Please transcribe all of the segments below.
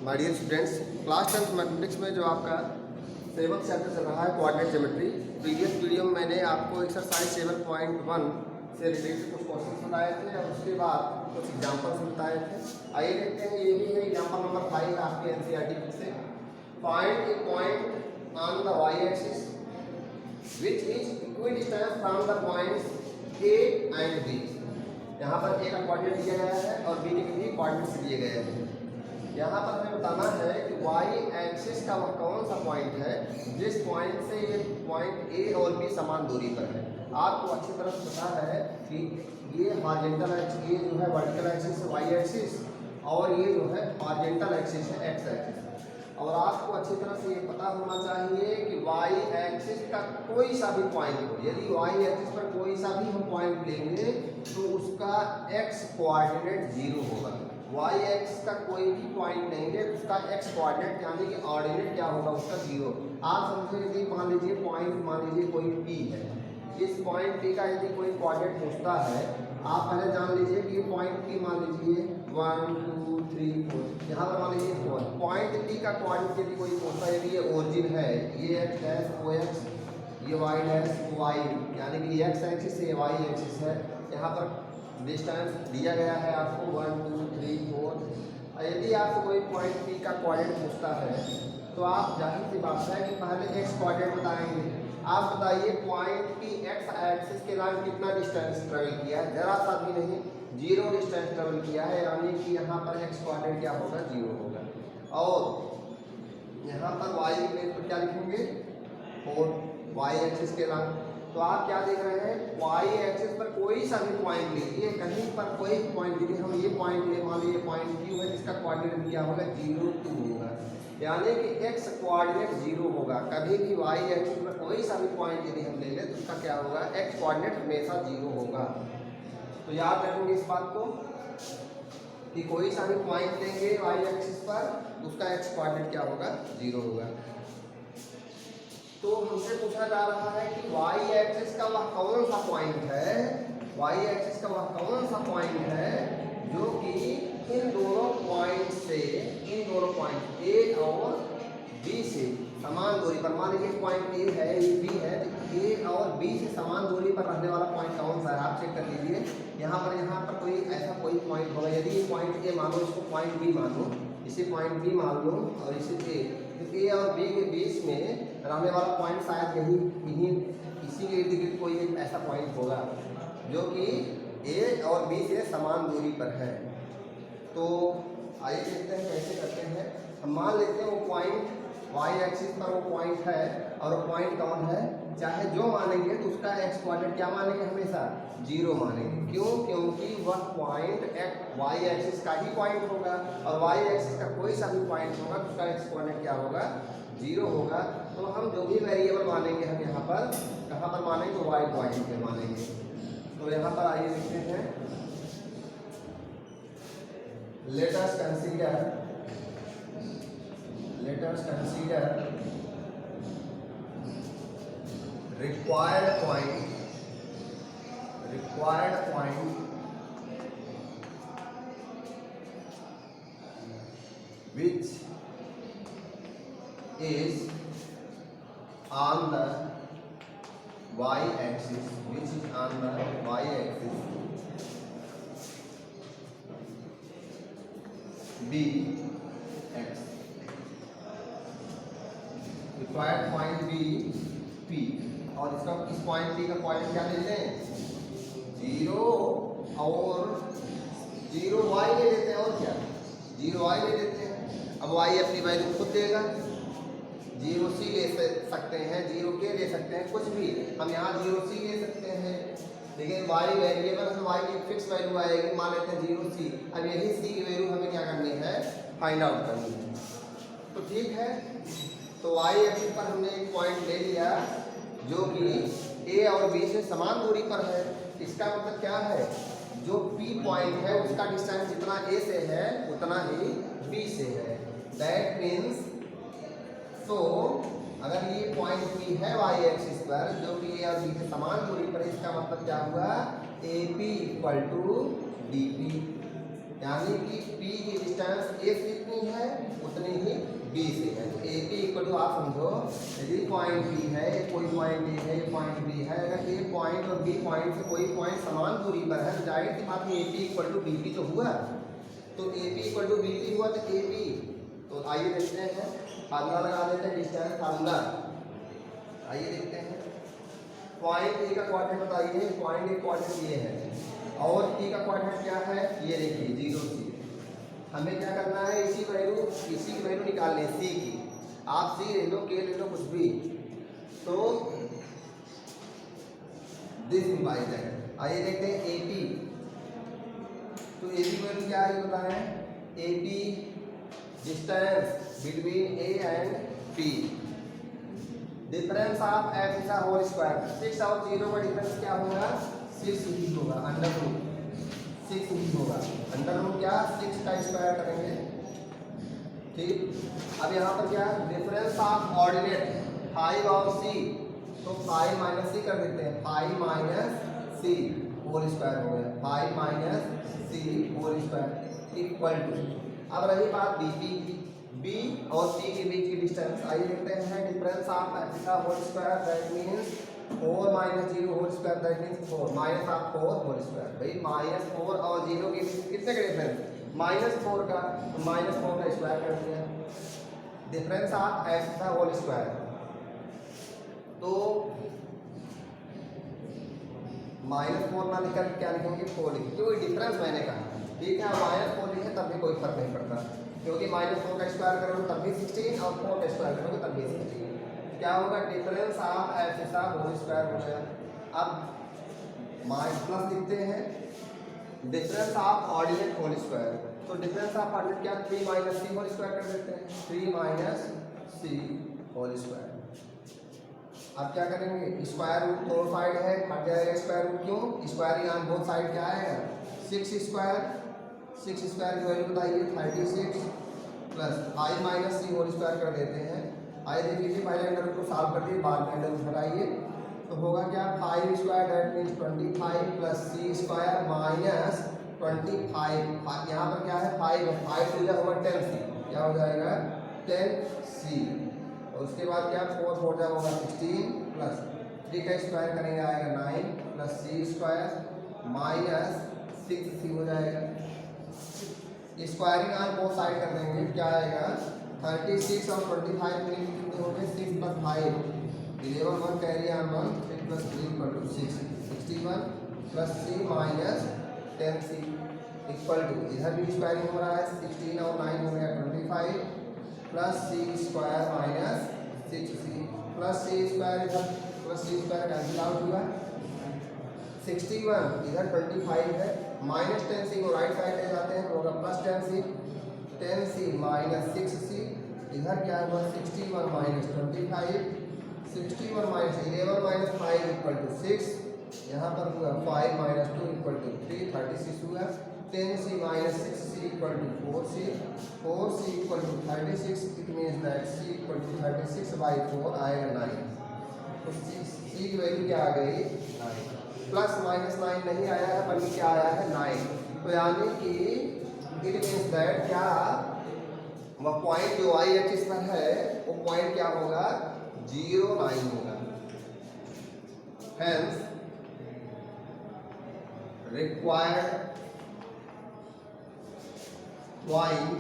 My dear students, class 10th mathematics में जो आपका 7th चैप्टर चल रहा है कोऑर्डिनेट ज्योमेट्री। प्रीवियस वीडियो में मैंने आपको एक्सरसाइज 7.1 से रिलेटेड कुछ क्वेश्चन बताए थे और उसके बाद कुछ एग्जाम्पल्स बताए थे। आइए देखते हैं, ये भी है एग्जाम्पल नंबर 5 आपके एनसीईआरटी बुक से। Find a point on the y axis which is equidistance from the points A and B. यहाँ पर ए का कोऑर्डिनेट दिया गया है और बी के भी कोऑर्डिनेट्स दिए गए हैं। यहाँ पर हमें बताना है कि वाई एक्सिस का वह कौन सा पॉइंट है जिस पॉइंट से ये पॉइंट ए और बी समान दूरी पर है। आपको अच्छी तरह से पता है कि ये हॉरिजॉन्टल एक्सिस, ये जो है वर्टिकल एक्सिस है वाई एक्सिस, और ये जो है हॉरिजॉन्टल एक्सिस है एक्स एक्सिस। और आपको अच्छी तरह से ये पता होना चाहिए कि वाई एक्सिस का कोई सा भी पॉइंट हो, यदि वाई एक्सिस पर कोई सा भी हम पॉइंट लेंगे तो उसका एक्स कोऑर्डिनेट 0 होगा। वाई एक्स का कोई भी पॉइंट लेंगे उसका एक्स कोऑर्डिनेट यानी कि ऑर्डिनेट क्या होगा उसका 0। आप समझे, यदि मान लीजिए पॉइंट, मान लीजिए कोई पी है, इस पॉइंट पी का यदि कोई कोऑर्डिनेट पूछता है, आप पहले जान लीजिए कि ये पॉइंट पी मान लीजिए 1 2 3 4, यहाँ पर मान लीजिए 4। पॉइंट पी का कोऑर्डिनेट यदि कोई पूछता है, यदि ये ओरिजिन है, ये एक्स डैश ओ एक्स, ये वाई डैश वाई, यानी कि एक्स एक्सिस से वाई एक्सिस है। यहाँ पर डिस्टेंस दिया गया है आपको 1 2 3 4। यदि आपको कोई पॉइंट पी का कोऑर्डिनेट पूछता है तो आप जाहिर सी बात है कि पहले एक्स कोऑर्डिनेट बताएंगे। आप बताइए पॉइंट पी एक्स एक्सिस के अलावा कितना डिस्टेंस ट्रेवल किया है, जरा सा भी नहीं, 0 डिस्टेंस ट्रेवल किया है, यानी कि यहाँ पर एक्स कोऑर्डिनेट क्या होगा 0 होगा। और यहाँ पर वाई के प्लेस पर क्या लिखेंगे 4, वाई एक्सिस के अलावा। तो आप क्या देख रहे हैं, वाई एक्सिस पर कोई सा भी पॉइंट लीजिए, कहीं पर कोई पॉइंट लीजिए, हम ये पॉइंट ले, मान लीजिए पॉइंट क्यू है जिसका कोऑर्डिनेट क्या होगा 0 2 होगा, यानी कि एक्स कोऑर्डिनेट 0 होगा। कभी भी वाई एक्सिस पर कोई सा भी पॉइंट यदि हम ले लें तो उसका क्या होगा, एक्स कोऑर्डिनेट हमेशा 0 होगा। तो याद रखेंगे इस बात को कि कोई सा भी पॉइंट लेंगे वाई एक्सिस पर, उसका एक्स कोऑर्डिनेट क्या होगा 0 होगा। तो हमसे पूछा जा रहा है कि वाई एक्सिस का वह कौन सा पॉइंट है, वाई एक्सिस का वह कौन सा पॉइंट है जो कि इन दोनों पॉइंट से, इन दोनों पॉइंट ए और बी से समान दूरी पर, मान लीजिए पॉइंट ए है, ये बी है, तो ए और बी से समान दूरी पर रहने वाला पॉइंट कौन सा है आप चेक कर लीजिए। यहाँ पर कोई ऐसा कोई पॉइंट होगा, यदि ये पॉइंट ए मानो, इसको पॉइंट बी मानो, इसे पॉइंट बी मान लो और इसे ए, तो ए और बी के बीच में रहने वाला पॉइंट शायद यही इसी के इर्द गिर्द कोई एक ऐसा पॉइंट होगा जो कि ए और बी से समान दूरी पर है। तो आइए देखते हैं कैसे करते हैं। हम मान लेते हैं वो पॉइंट वाई एक्सिस पर वो पॉइंट है, और वो पॉइंट कौन है, चाहे जो मानेंगे तो उसका एक्स कोऑर्डिनेट क्या मानेंगे, हमेशा 0 मानेंगे। क्यों? क्योंकि वह पॉइंट वाई एक्सिस का ही पॉइंट होगा, और वाई एक्सिस का कोई सा भी पॉइंट होगा तो उसका एक्स कोऑर्डिनेट क्या होगा 0 होगा। तो हम जो भी वेरिएबल मानेंगे, हम यहाँ पर कहाँ पर मानेंगे, तो वाई पॉइंट पे मानेंगे। तो यहाँ पर आइए देखते हैं, let us consider required point which is on the y axis, b x, required point B P, और इसका इस पॉइंट पी का पॉइंट क्या ले लें 0 और 0 वाई ले लेते हैं, और क्या 0 वाई ले लेते हैं। अब वाई अपनी वैल्यू खुद देगा, 0 सी ले सकते हैं, 0 के ले सकते हैं, कुछ भी हम यहाँ 0 सी ले सकते हैं, लेकिन वाई वेरिएबल है, वाई की फिक्स वैल्यू आएगी, मान लेते हैं 0 सी। अब यही सी की वैल्यू हमें क्या करनी है, फाइंड आउट करनी है। तो ठीक है, तो वाई एक्सिस पर हमने एक पॉइंट ले लिया जो कि ए और बी से समान दूरी पर है। इसका मतलब क्या है, जो पी पॉइंट है उसका डिस्टेंस जितना ए से है उतना ही बी से है। दैट मीन्स, तो अगर ये पॉइंट पी है वाई एक्सिस पर जो कि ए और बी से समान दूरी पर, इसका मतलब क्या हुआ, A P equal to D P. यानी कि P की डिस्टेंस A से कितनी है उतनी ही B से है। तो AP इक्वल टू आप समझो यदि पॉइंट B है, कोई पॉइंट A है, ये पॉइंट B है, अगर A पॉइंट और B पॉइंट से कोई पॉइंट समान दूरी पर है तो जाहिर सी बात है AP इक्वल टू BP तो हुआ। तो AP इक्वल टू BP हुआ तो AP, तो आइए देखते हैं फार्मूला लगा देते हैं डिस्टेंस फार्मूला। आइए देखते हैं पॉइंट A का कोऑर्डिनेट बताइए, पॉइंट A कोऑर्डिनेट ये है और P का कोऑर्डिनेट क्या है ये देखिए 0 C। हमें क्या करना है इसी की वैल्यू निकालनी है C की। आप C ले लो, K ले लो, कुछ भी, तो दिस इंप्लाइज दैट। आइए देखते हैं AP। तो AP की वैल्यू क्या है बताएं। AP distance between A and P, difference of f का होल स्क्वायर। 6 और 0 का डिफरेंस क्या होगा 6 ही होगा, अंडर रूट 6 ही होगा। अंडर रूट क्या 6 का स्क्वायर करेंगे, ठीक। अब यहाँ पर क्या डिफरेंस ऑफ ऑर्डिनेट 5 और C, तो 5 माइनस C कर देते हैं, 5 माइनस C होल स्क्वायर हो गया, 5 minus C whole square equal to. अब रही बात BP की, B और C के बीच की डिस्टेंस। आइए देखते हैं डिफरेंस ऑफ f का whole square that means 4 minus 0 whole square that means 4 minus of 4 whole square. भाई माइनस 4 और 0 के बीच कितने का डिफरेंस माइनस 4 का, तो माइनस 4 का स्क्वायर कर दिया डिफरेंस ऑफ f का होल स्क्वायर। तो माइनस 4 ना लिखकर क्या लिखेंगे 4 लिखेंगे, क्योंकि डिफरेंस मैंने कहा, ठीक है। माइनस 4 लिखे तब भी कोई फर्क नहीं पड़ता, क्योंकि माइनस 4 का स्क्वायर करोगे तब भी 16 और 4 का स्क्वायर करोगे तब भी 16। क्या होगा डिफरेंस ऑफ f का होल स्क्वायर हो गया। अब माइनस प्लस लिखते हैं difference of ordinate whole square. तो डिफरेंस ऑफ ऑर्डिनेट क्या 3 माइनस C होल स्क्वायर कर देते हैं, 3 माइनस C होल स्क्वायर। अब क्या करेंगे स्क्वायर रूट दोनों साइड है हट जाएगा स्क्वायर रूट, क्यों स्क्वायरिंग ऑन बोथ साइड क्या आएगा 6 स्क्वायर। 6 स्क्वायर की वैल्यू बताइए 36 plus 5 minus C whole square कर देते हैं। आइए देख लीजिए पहले अंडर रूट को सॉल्व कर दिए, बाद में अंडर रूट हटाइए तो होगा क्या 5 square that means 25 plus C square minus 25। यहाँ पर क्या है 5 है, 5 टू जा होगा 10C, क्या हो जाएगा 10C। और उसके बाद क्या 4 4 जा होगा 16 प्लस 3 का स्क्वायर करेंगे आएगा 9 plus C square minus 6C हो जाएगा। स्क्वायरिंग ऑन बोथ साइड कर देंगे, क्या आएगा 36 और 25 में कितने हो गए 6 प्लस 5 11 1 carry on 1 6 plus 3 equal to 6 61 plus C minus 10C equal to, इधर भी स्क्वायरिंग हो रहा है 16 और 9 हो गया 25 plus C square minus 6C plus C square, इधर plus C square cancel out हुआ 61, इधर 25 है माइनस 10C को राइट साइड ले जाते हैं तो होगा प्लस 10C माइनस 6C। इधर क्या हुआ 61 minus 25, 61 minus 11 minus 5 equal to 6, यहाँ पर हुआ 5 माइनस 2 इक्वल टू 3 36 हुआ। 10C minus 6C equal to 4C, 4C equal to 36, it means that C equal to 36/4 आएगा 9। तो C की वैल्यू क्या आ गई 9, प्लस माइनस 9 नहीं आया है बल्कि क्या आया है 9। तो यानी कि इट मीन्स दैट क्या वह पॉइंट जो y एक्सिस पर है वो पॉइंट क्या होगा 0 9 होगा। Hence required point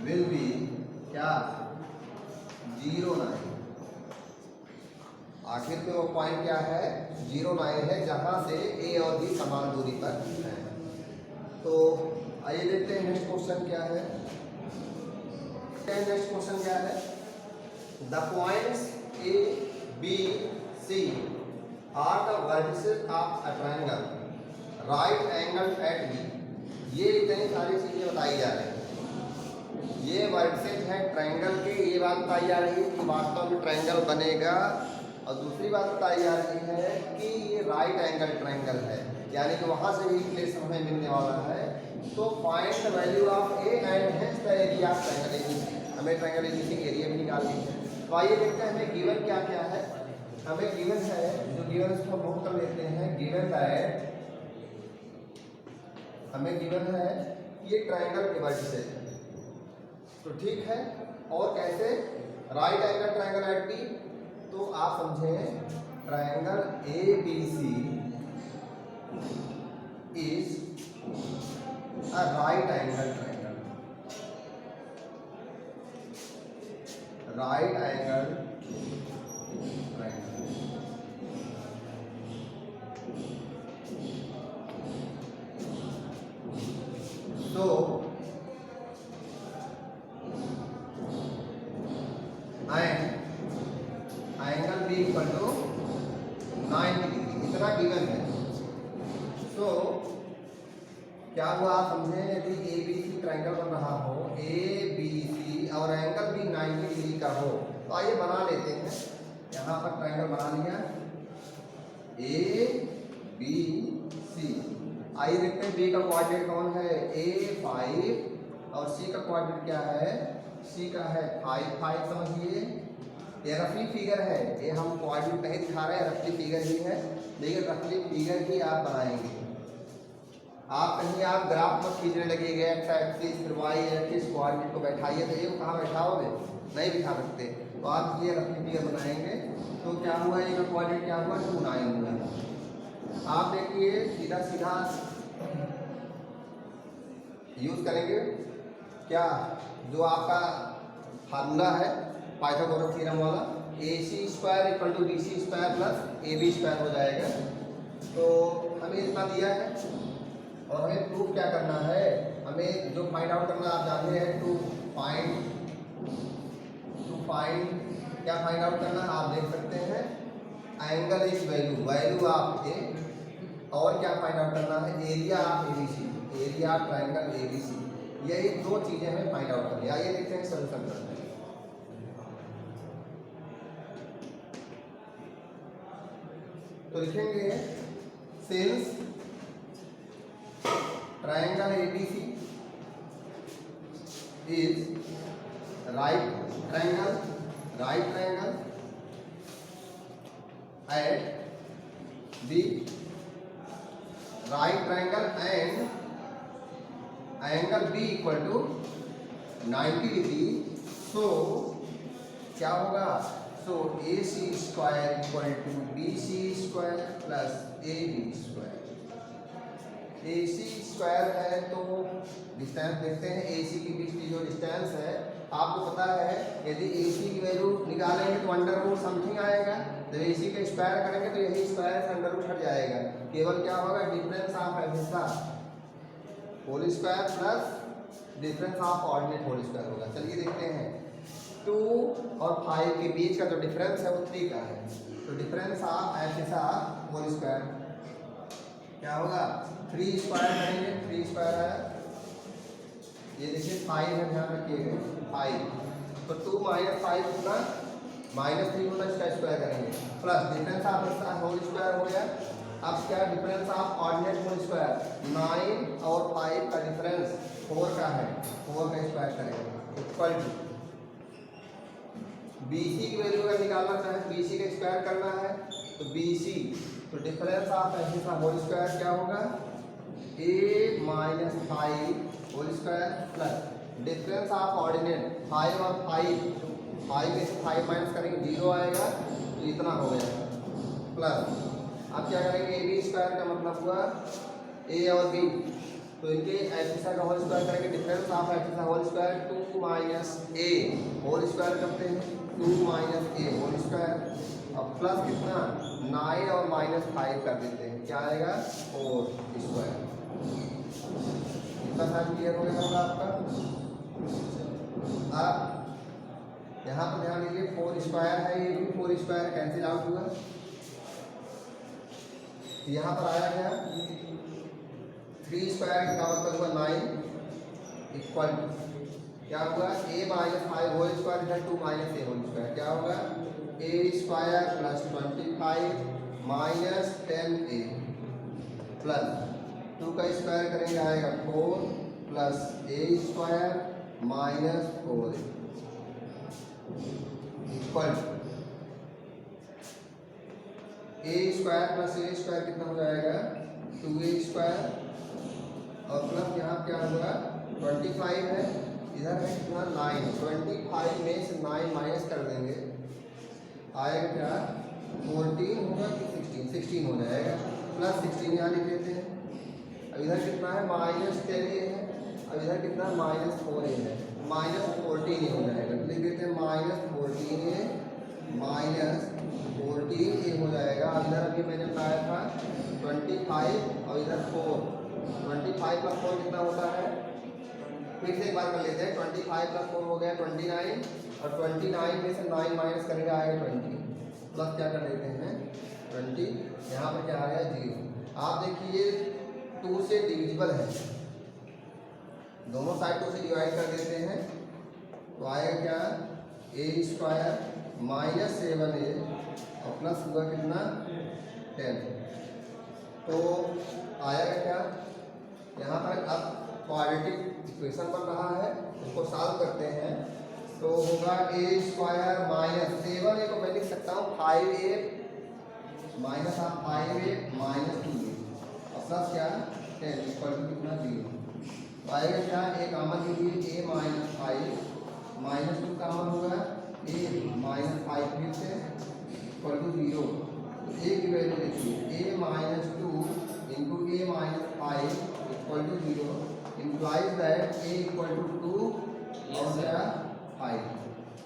will be क्या 0 9। आखिर में वो पॉइंट क्या है 0 9 है जहां से A और B समान दूरी पर है। तो आइए देखते हैं नेक्स्ट क्वेश्चन क्या है। नेक्स्ट क्वेश्चन क्या है the points A B C are the vertices of a triangle right angle at B। ये इतनी सारी चीजें बताई जा रही हैं, ये वर्टिसेस हैं ट्रायंगल के, ये बात बताई जा रही है कि वास्तव में ट्रायंगल बनेगा, और दूसरी बात बताई जा रही है कि ये राइट एंगल ट्रायंगल है, यानी कि वहाँ से भी प्लेस हमें मिलने वाला है। तो find the value of A and hence the area of triangle ABC। हमें ट्रायंगल ABC की एरिया भी निकालनी है। तो आइए देखते हैं हमें गिवन क्या क्या है। हमें गिवन है, जो गिवन उसको हम नोट कर लेते हैं। गिवन दैट हमें गिवन है कि ये ट्रायंगल के वर्टिसेस है, तो ठीक है। और कैसे? Right angle triangle at B, तो आप समझें triangle A B C is a right angle triangle, right angle triangle. तो angle B equal to 90 degree, इतना गिवन है। तो क्या हुआ आप समझे, यदि ए बी सी ट्रायंगल बन रहा हो, ए बी सी और एंगल भी 90 डिग्री का हो, तो आइए बना लेते हैं। यहाँ पर ट्रायंगल बना लिया ए बी सी। आइए देखते हैं बी का कोऑर्डिनेट कौन है, ए 5 और सी का कोऑर्डिनेट क्या है, सी का है 5 समझिए। ये रफली फिगर है, ये हम कोऑर्डिनेट नहीं दिखा रहे हैं, रफली फिगर ही है, लेकिन रफली फिगर ही आप बनाएंगे। आप कहीं आप ग्राफ मत खींचने लगेंगे एक्स एक्सिस फिर वाई एक्सिस कोऑर्डिनेट को बैठाइए, तो ये कहाँ बैठाओगे, नहीं बिठा सकते। तो आप ये रफली फिगर बनाएंगे। तो क्या हुआ, ये कोऑर्डिनेट क्या हुआ 29 हुआ। आप देखिए सीधा सीधा यूज करेंगे क्या, जो आपका फार्मूला है पाइथागोरस थ्योरम वाला, AC square equal to BC square plus AB square हो जाएगा। तो हमें इतना दिया है और हमें प्रूफ क्या करना है, हमें जो फाइंड आउट करना आप जानते हैं, टू फाइंड क्या फाइंड आउट करना है आप देख सकते हैं, एंगल इज वैल्यू ऑफ ए, और क्या फाइंड आउट करना है, area of ABC, area triangle ABC। यही दो चीजें हमें फाइंड आउट करनी है। आइए देखते हैं सोल्यूशन करते हैं। तो लिखेंगे since triangle ABC is right triangle at B, right triangle and angle B equal to 90 degree. So क्या होगा, so AC square equal to BC square plus AB square. AC square है तो डिस्टेंस देखते हैं, AC के बीच की जो distance है आपको पता है, यदि AC की वैल्यू निकालेंगे तो अंडर रूट समथिंग आएगा, जब AC का स्क्वायर करेंगे तो यही स्क्वायर से अंडर रूट हट जाएगा, केवल क्या होगा difference of abscissa whole square plus difference of ordinate whole square होगा। चलिए देखते हैं, 2 और 5 के बीच का जो डिफरेंस है वो 3 का है, तो difference of abscissa whole square क्या होगा, 3 स्क्वायर करेंगे, 3 स्क्वायर है, ये देखिए 5 है, ध्यान रखिएगा 5, तो 2 माइनस 5 होगा, -3 होगा, इसका स्क्वायर करेंगे, plus difference of abscissa whole square हो गया। अब क्या difference of ordinate whole square, 9 और 5 का डिफरेंस 4 का है, 4 का स्क्वायर करेंगे इक्वल टू BC की वैल्यू अगर निकालना चाहे BC का स्क्वायर करना है तो BC, तो difference of abscissa whole square क्या होगा, A minus 5 whole square plus difference of ordinate 5 और 5 में से 5 माइनस करेंगे 0 आएगा, तो इतना हो गया प्लस। अब क्या करेंगे, AB स्क्वायर का मतलब हुआ A और B, तो इनके एफिसा का होल स्क्वायर करेंगे, difference of abscissa whole square 2 minus A whole square करते हैं, 2 माइनस A होल स्क्वायर, अब प्लस कितना 9 और -5 कर देते हैं, क्या आएगा 4 स्क्वायर। इतना साइन क्लियर हो गया होगा आपका। अब यहाँ पर ध्यान दीजिए 4 स्क्वायर है, ये भी 4 स्क्वायर कैंसिल आउट हुआ, यहाँ पर आया क्या 3 स्क्वायर का मतलब हुआ 9 इक्वल क्या हुआ A माइनस 5 होल स्क्वायर है 2 माइनस A होल स्क्वायर, क्या होगा A square plus 25 minus 10A plus 2 का स्क्वायर करेंगे आएगा 4 plus A square minus 4A equal A square plus A square कितना हो जाएगा 2A स्क्वायर और प्लस यहाँ क्या होगा 25 है, इधर है कितना 9, 25 में से 9 माइनस कर देंगे, आएगा क्या 14 होगा कि 16 हो जाएगा, प्लस 16 यहाँ लिख लेते हैं। अब इधर कितना है -10 ये है, अब इधर कितना -4 ये है, -14 ये हो जाएगा, लिख देते हैं -14 ये -14 ये हो जाएगा। अब इधर अभी मैंने बताया था 25 और इधर 4, 25 + 4 कितना होता है, फिर से एक बार कर लेते हैं, 25 + 4 हो गया 29, और 29 में से 9 माइनस करेंगे आएगा 20, प्लस क्या कर लेते हैं 20, यहाँ पर क्या आ गया 0। आप देखिए 2 से डिविजिबल है, दोनों साइड 2 से डिवाइड कर देते हैं, तो आएगा क्या a² -7a और प्लस हुआ कितना 10, तो आएगा क्या यहाँ पर अब क्वाड्रेटिक इक्वेशन बन रहा है, उसको सॉल्व करते हैं, तो होगा a² -7a को मैं लिख सकता हूँ 5a माइनस आप 5a -2a और प्लस क्या 10 इक्वल टू कितना 0, तो आएगा क्या a कॉमन लीजिए a -5 -2 कॉमन होगा a -5 फिर से इक्वल टू 0, तो a की वैल्यू देखिए a -2 into a -5 equal to 0 implies that a equal to 2 और क्या 5,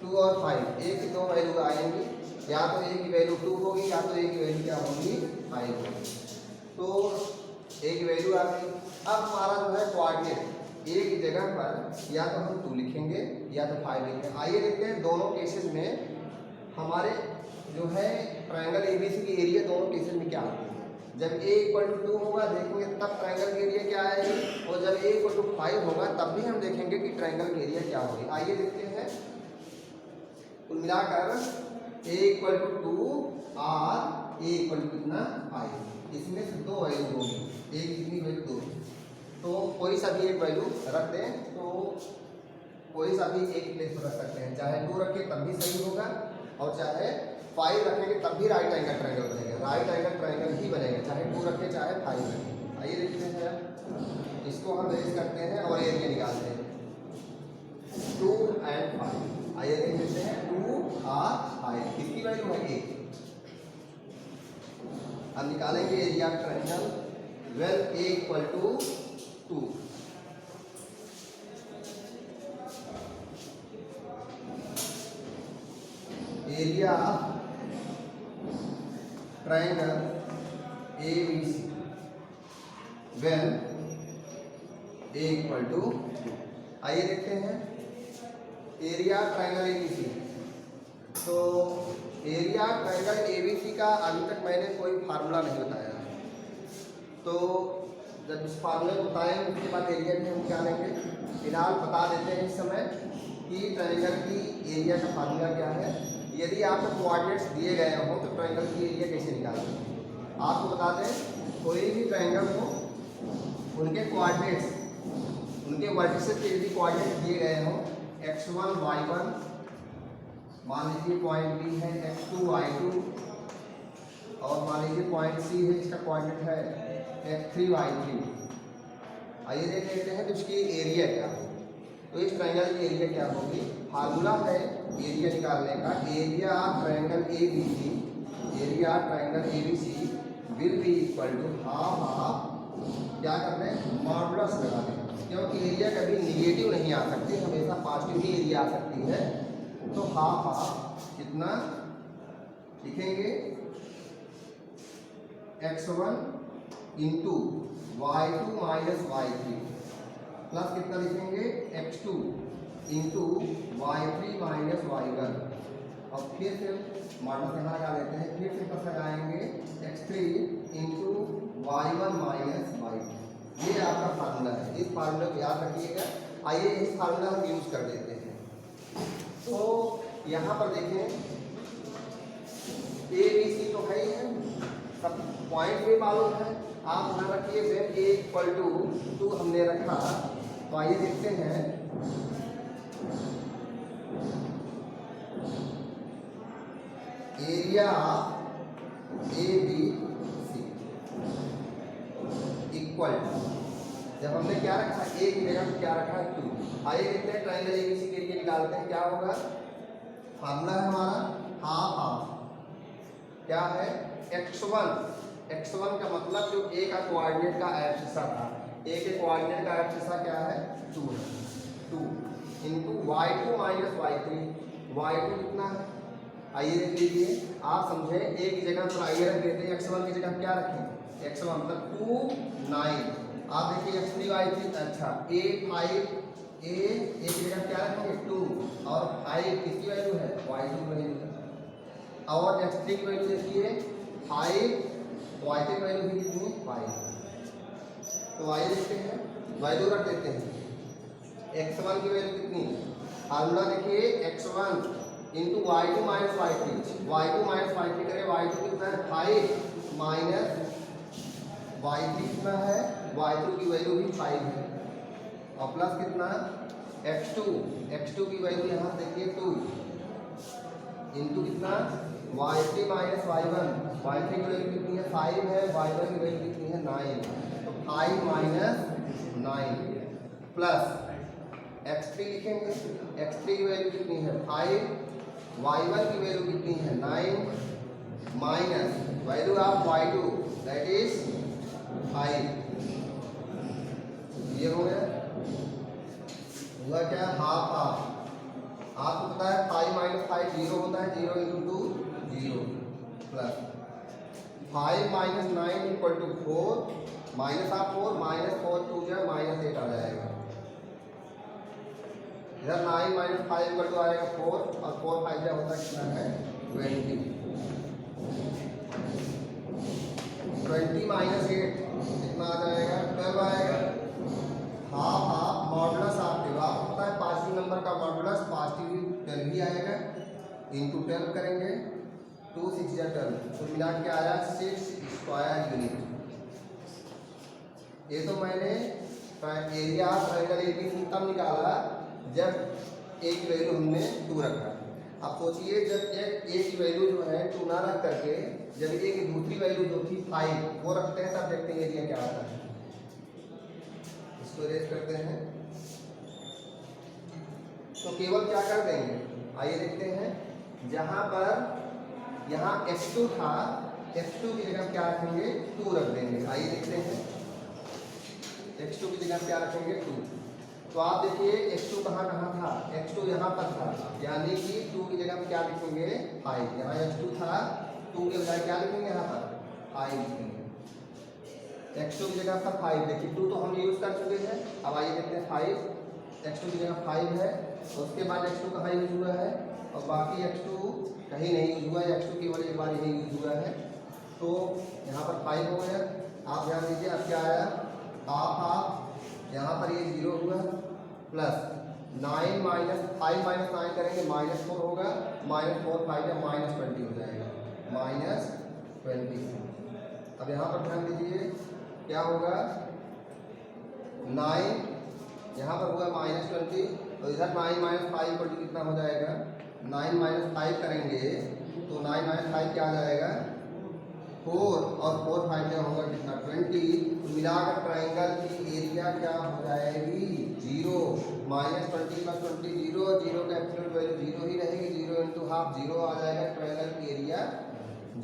2 और 5 a की दो वैल्यू आएंगी, या तो a की वैल्यू 2 होगी या तो a की वैल्यू क्या होगी 5 होगी, तो a की वैल्यू आ गई। अब हमारा जो है कोऑर्डिनेट a की जगह पर या तो हम 2 लिखेंगे या तो 5 लिखेंगे। आइए देखते हैं दोनों केसेस में हमारे जो है ट्रायंगल ABC की एरिया दोनों केसेस में क्या होगी। जब a = 2 होगा देखेंगे तब ट्रायंगल की एरिया क्या आएगी, और जब a = 5 होगा तब भी हम देखेंगे कि ट्रायंगल की एरिया क्या होगी। आइए देखते हैं, कुल मिलाकर a = 2 और a कितना 5, इसमें से 2 वैल्यू होगी, a की कितनी वैल्यू 2, तो कोई सा भी एक वैल्यू रख दें, तो कोई सा भी एक प्लेस पर रख सकते हैं, चाहे 2 रखें तब भी सही होगा और चाहे 5 रखेंगे तब भी राइट एंगल ट्रायंगल बनेगा, राइट एंगल ट्रायंगल ही बनेगा, चाहे 2 रखें चाहे 5 रखें। आइए देखते हैं, इसको हम रेज करते हैं और एरिया निकालते हैं 2 और 5। आइए देख लेते हैं 2 और 5 किसकी वैल्यू है 1, अब निकालेंगे area triangle, well a = 2, area triangle ABC when a = 2। आइए देखते हैं एरिया ट्रायंगल ABC, तो एरिया ट्रायंगल ABC का अभी तक मैंने कोई फार्मूला नहीं बताया, तो जब इस फार्मूले को बताएंगे उसके बाद एरिया भी हम क्या लेंगे। फिलहाल बता देते हैं इस समय कि ट्रायंगल की एरिया का फार्मूला क्या है। यदि आपको कोऑर्डिनेट्स दिए गए हों तो ट्रायंगल की एरिया कैसे निकालते हैं, आपको बता दें कोई भी ट्रायंगल हो उनके कोऑर्डिनेट्स, उनके वर्टिसेस के यदि कोऑर्डिनेट्स दिए गए हों x1 y1, मान लीजिए पॉइंट B है x2 y2, और मान लीजिए पॉइंट C है इसका कोऑर्डिनेट है x3 y3। आइए देख लेते हैं तो इसकी एरिया क्या है, तो इस ट्रायंगल की एरिया क्या होगी। फार्मूला है एरिया निकालने का, area triangle ABC, area triangle ABC will be equal to half क्या करते हैं मॉडुलस लगा दें, क्योंकि एरिया कभी निगेटिव नहीं आ सकती, हमेशा पॉजिटिव ही एरिया आ सकती है, तो हाफ कितना लिखेंगे x1 into y2 minus y3 plus कितना लिखेंगे x2 into y3 minus y1, और फिर से मॉडल यहाँ लगा देते हैं, फिर से प्लस लगाएंगे x3 into y1 minus y2। ये आपका फार्मूला है, इस फार्मूले को याद रखिएगा। आइए इस फार्मूला हम यूज कर देते हैं, तो यहाँ पर देखें ABC तो है ही है, सब पॉइंट भी मालूम है, आप ध्यान रखिए वेन a = 2 हमने रखा, तो आइए देखते हैं एरिया ABC इक्वल टू जब हमने क्या रखा ए की जगह क्या रखा है 2। आइए देखते हैं ट्रायंगल एबीसी के लिए निकालते हैं क्या होगा। फार्मूला है हमारा हाफ हाफ क्या है x1 का मतलब जो ए का कोऑर्डिनेट का एब्सिसा था, ए के कोऑर्डिनेट का एब्सिसा क्या है 2 है, 2 into y2 minus y3। y2 कितना है आइए देख लीजिए, आप समझे ए की जगह पर आइए रख देते हैं, x1 की जगह क्या रखें x1 मतलब 2 9। आप देखिए x3 y3 अच्छा a 5 a की जगह क्या रखेंगे 2 और 5 किसकी वैल्यू है y2 की वैल्यू है, और x3 की वैल्यू देखिए 5 y3 की वैल्यू भी कितनी है 5। तो y देखते हैं वैल्यू रख देते हैं, x1 की वैल्यू कितनी, फार्मूला देखिए x1 into y2 minus y3 करें y2 कितना है 5 माइनस y3 कितना है y3 की वैल्यू भी 5 है, और प्लस कितना x2 की वैल्यू यहाँ देखिए 2 इंटू कितना y3 माइनस y3 की वैल्यू कितनी है 5 है, y1 की वैल्यू कितनी है 9, तो 5 माइनस 9 प्लस x3 लिखेंगे, x3 की वैल्यू कितनी है 5, y1 की वैल्यू कितनी है 9 minus value of y2 that is 5। ये हो गया, हुआ क्या हाफ हाफ। आपको पता है 5 माइनस 5 0 होता है, 0 into 2 0 plus 5 minus 9 equal to 4 minus of 4 minus 4 2 जो माइनस 8 आ जाएगा, इधर 9 माइनस 5 इक्वल टू आएगा 4 और 4 5 जो होता है कितना है 20 माइनस 8 कितना आ जाएगा 12 आएगा। हाफ हाफ मॉडुलस ऑफ आपको पता है पॉजिटिव नंबर का मॉडुलस पॉजिटिव 12 ही आएगा, इंटू 12 करेंगे 2 6 या 12 तो मिला के आया 6 स्क्वायर यूनिट। ये तो मैंने एरिया ऑफ ट्रायंगल एबीसी तब निकाला जब ए की वैल्यू हमने 2 रखा। अब सोचिए जब ए की वैल्यू जो है 2 ना रख करके जब ए की दूसरी वैल्यू जो थी 5 वो रखते हैं, तब देखते हैं एरिया क्या आता है। इसको रेज करते हैं तो केवल क्या कर देंगे, आइए देखते हैं, जहां पर यहाँ x2 था x2 की जगह क्या रखेंगे 2 रख देंगे। आइए देखते हैं x2 की जगह क्या रखेंगे 2, तो आप देखिए x2 कहाँ था, x2 यहाँ पर था, यानी कि 2 की जगह क्या लिखेंगे 5, यहाँ x2 था 2 के बजाय क्या लिखेंगे यहाँ पर 5 लिखेंगे, x2 की जगह पर 5 देखिए 2 तो हम यूज कर चुके हैं। अब आइए देखते हैं 5 x2 की जगह 5 है, उसके बाद x2 कहाँ यूज हुआ है और बाकी x2 कहीं नहीं यूज हुआ है, x2 केवल एक बार यही यूज हुआ है, तो यहाँ पर 5 हो गया। आप ध्यान दीजिए अब क्या आया हाफ यहाँ पर ये 0 हुआ प्लस 9 माइनस 5 माइनस 9 करेंगे माइनस 4 होगा, माइनस 4 5 या माइनस 20 हो जाएगा माइनस 20। अब यहाँ पर ध्यान दीजिए क्या होगा 9 यहाँ पर हुआ माइनस 20, तो इधर 9 माइनस 5 पर कितना हो जाएगा 9 माइनस 5 करेंगे तो 9 माइनस 5 क्या आ जाएगा 4 और 4 5 में होगा कितना 20, तो मिलाकर ट्रायंगल की एरिया क्या हो जाएगी 0, माइनस 20 प्लस 20 0, 0 का एब्सोल्यूट वैल्यू 0 ही रहेगी, 0 इंटू हाफ 0 आ जाएगा, ट्रायंगल की एरिया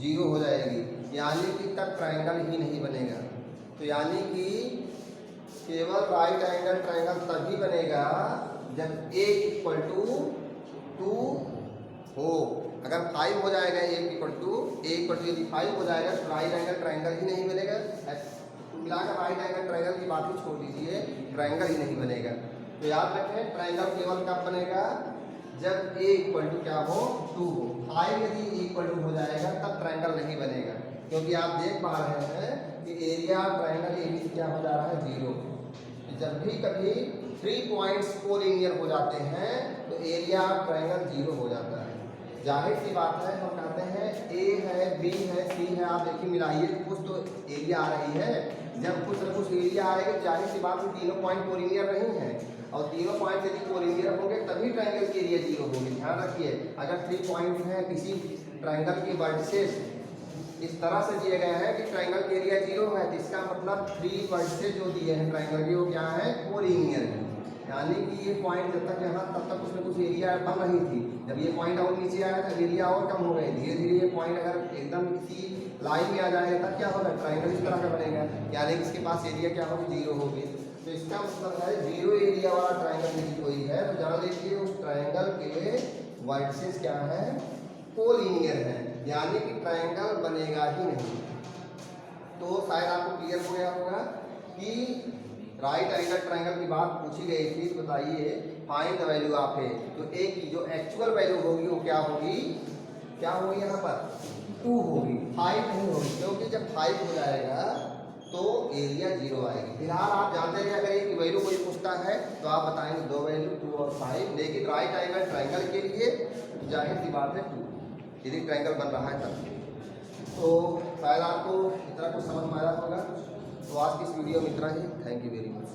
0 हो जाएगी, यानी कि तब ट्रायंगल ही नहीं बनेगा। तो यानी कि केवल राइट एंगल ट्रायंगल तभी बनेगा जब a इक्वल टू 2 हो। अगर 5 हो जाएगा a इक्वल टू यदि 5 हो जाएगा तो राइट एंगल ट्रायंगल ही नहीं बनेगा। मिलाकर राइट एंगल ट्रायंगल की बात ही छोड़ दीजिए, ट्रायंगल ही नहीं बनेगा। तो याद रखें ट्रायंगल केवल कब बनेगा जब a इक्वल टू क्या हो 2 हो। 5 यदि इक्वल टू हो जाएगा तब ट्रायंगल नहीं बनेगा, क्योंकि आप देख पा रहे हैं कि एरिया ट्रायंगल एबीसी क्या हो जा रहा है 0। जब भी कभी 3 पॉइंट्स कोलिनियर हो जाते हैं तो एरिया ट्रायंगल 0 हो जाता है। जाहिर सी बात है, हम कहते हैं ए है बी है सी है, आप देखिए मिलाइए कुछ तो एरिया आ रही है। जब कुछ न कुछ एरिया आएगा जाहिर सी बात है तीनों पॉइंट कोलिनियर नहीं है, और तीनों पॉइंट यदि कोलिनियर होंगे तभी ट्रायंगल की एरिया 0 होगी। ध्यान रखिए, अगर 3 पॉइंट्स हैं किसी ट्रायंगल के वर्टिसेस इस तरह से दिए गए हैं कि ट्रायंगल का एरिया 0 है, तो इसका मतलब 3 वर्सेस जो दिए हैं ट्रायंगल के वो क्या है, कोलिनियर है। यानी कि ये पॉइंट जब तक यहाँ तब तक उसमें कुछ एरिया बन रही थी, जब ये पॉइंट और नीचे आया तो एरिया और कम हो गई। धीरे धीरे ये पॉइंट अगर एकदम किसी लाइन में आ जाएगा तब क्या होगा, ट्रायंगल इस तरह का बनेगा, यानी कि इसके पास एरिया क्या होगी, 0 होगी। तो इसका मतलब है 0 एरिया वाला ट्रायंगल यदि कोई है तो जान लीजिए उस ट्रायंगल के वर्सेस क्या है, कोलिनियर है, यानी कि ट्रायंगल बनेगा ही नहीं। तो शायद आपको क्लियर हो गया होगा कि राइट एंगल ट्रायंगल की बात पूछी गई थी। तो बताइए फाइंड द वैल्यू ऑफ ए, तो ए की जो एक्चुअल वैल्यू होगी वो क्या होगी, क्या होगी यहाँ पर 2 होगी, 5 नहीं होगी, क्योंकि जब 5 हो जाएगा तो एरिया 0 आएगी। फिलहाल आप जानते हैं अगर एक वैल्यू कोई पूछता है तो आप बताएंगे 2 वैल्यू 2 और 5, लेकिन राइट एंगल ट्रायंगल के लिए जाहिर सी बात है 2, यदि ट्रायंगल बन रहा है तब। तो शायद आपको इतना कुछ समझ में आया होगा। तो आज की इस वीडियो में इतना ही। Thank you very much.